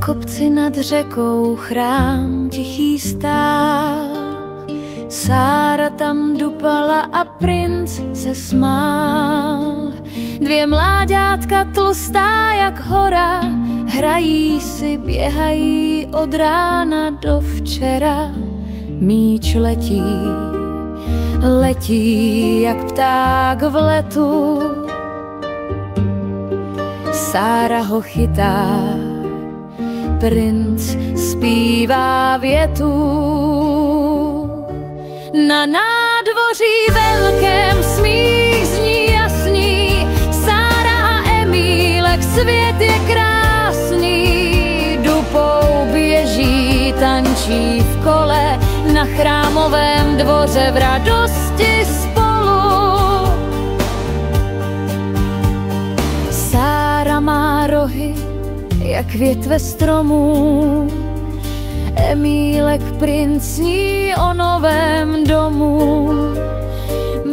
kopci nad řekou chrám tichý stál. Sára tam dupala a princ se smál. Dvě mláďátka tlustá jak hora, hrají si, běhají od rána do včera. Míč letí, letí jak pták v letu. Sára ho chytá, princ zpívá větu. Na nádvoří velkém smích zní jasný, Sára a Emílek, svět je krásný. Dupou běží, tančí v kole, na chrámovém dvoře v radosti spolu. Sára má rohy jak větve stromů, Emílek princ sní o novém domu.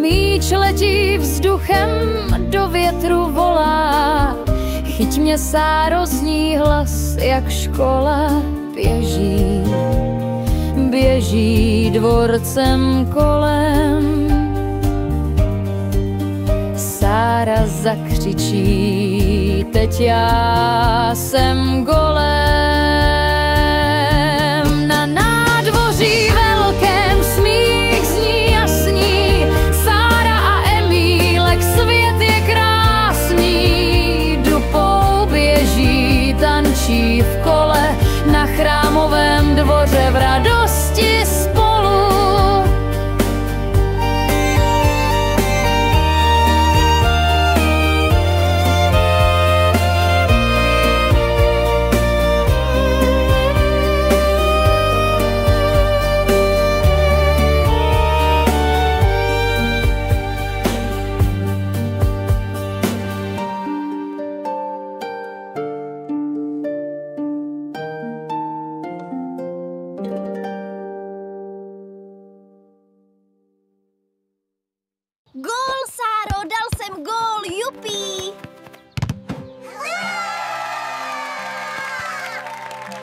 Míč letí vzduchem, do větru volá, chyť mě, Sáro, zní hlas jak škola. Běží, běží dvorcem kolem. Sára zakřičí, teď já jsem golem.